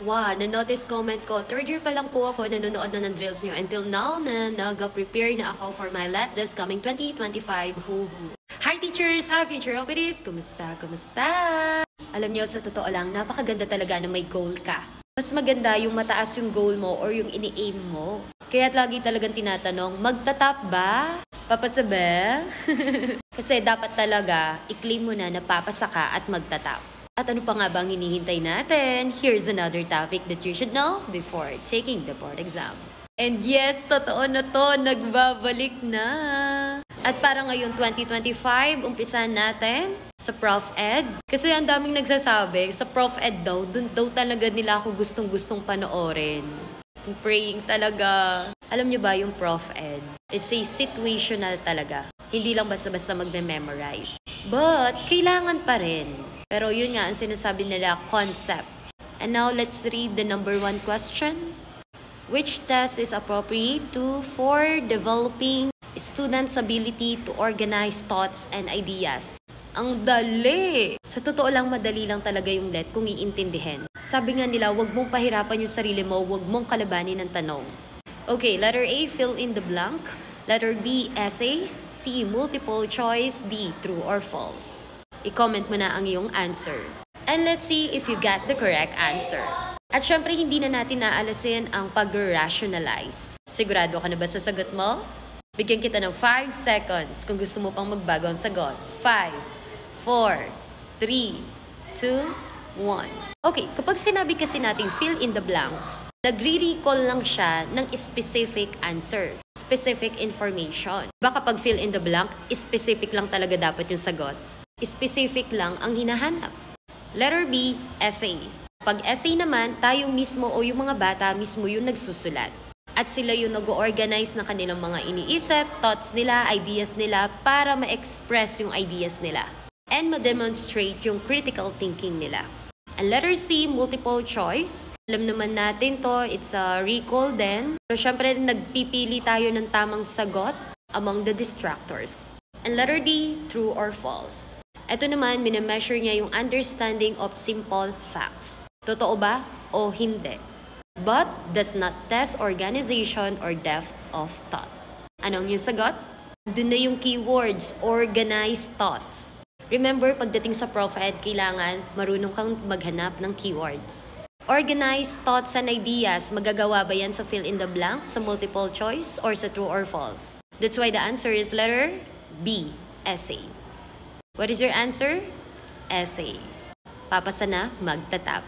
Wow, na-notice comment ko, third year pa lang po ako nanonood na ng drills nyo. Until now, na nag-prepare na ako for my LET this coming 2025. Huhu. Hi teachers! Hi future OPDs! Kumusta? Kumusta? Alam nyo, sa totoo lang, napakaganda talaga na may goal ka. Mas maganda yung mataas yung goal mo or yung ini-aim mo. Kaya lagi talagang tinatanong, magtatap ba? Papasabi? Kasi dapat talaga, i-claim mo na napapasa ka at magtatap. At ano pa nga bang hinihintay natin? Here's another topic that you should know before taking the board exam. And yes, totoo na to, nagbabalik na. At para ngayon 2025, umpisahan natin sa Prof Ed. Kasi ang daming nagsasabi, sa Prof Ed daw, dun daw talaga nila ako gustong-gustong panoorin. Praying talaga. Alam nyo ba yung Prof Ed? It's a situational talaga. Hindi lang basta-basta magme-memorize. But, kailangan pa rin. Pero yun nga, ang sinasabi nila, concept. And now, let's read the number 1 question. Which test is appropriate for developing students' ability to organize thoughts and ideas? Ang dali! Sa totoo lang, madali lang talaga yung LET kung iintindihin. Sabi nga nila, wag mong pahirapan yung sarili mo, wag mong kalabanin ng tanong. Okay, letter A, fill in the blank. Letter B, essay. C, multiple choice. D, true or false. I-comment mo na ang iyong answer. And let's see if you got the correct answer. At syempre, hindi na natin naalasin ang pag-rationalize. Sigurado ka na ba sa sagot mo? Bigyan kita ng 5 seconds kung gusto mo pang magbago ang sagot. 5, 4, 3, 2, 1. Okay, kapag sinabi kasi nating fill in the blanks, nagre-recall lang siya ng specific answer, specific information. Baka pag fill in the blank, specific lang talaga dapat yung sagot. Specific lang ang hinahanap. Letter B, essay. Pag essay naman, tayo mismo o yung mga bata mismo yung nagsusulat. At sila yung nag-organize ng kanilang mga iniisip, thoughts nila, ideas nila para ma-express yung ideas nila. And ma-demonstrate yung critical thinking nila. And letter C, multiple choice. Alam naman natin to, it's a recall din. Pero syempre, nagpipili tayo ng tamang sagot among the distractors. And letter D, true or false. Ito naman, minemeasure niya yung understanding of simple facts. Totoo ba o hindi? But does not test organization or depth of thought. Anong yung sagot? Doon na yung keywords, organized thoughts. Remember, pagdating sa Prof Ed, kailangan marunong kang maghanap ng keywords. Organized thoughts and ideas, magagawa ba yan sa fill in the blank, sa multiple choice, or sa true or false? That's why the answer is letter B, essay. What is your answer? Essay. Papasa na, magtatap.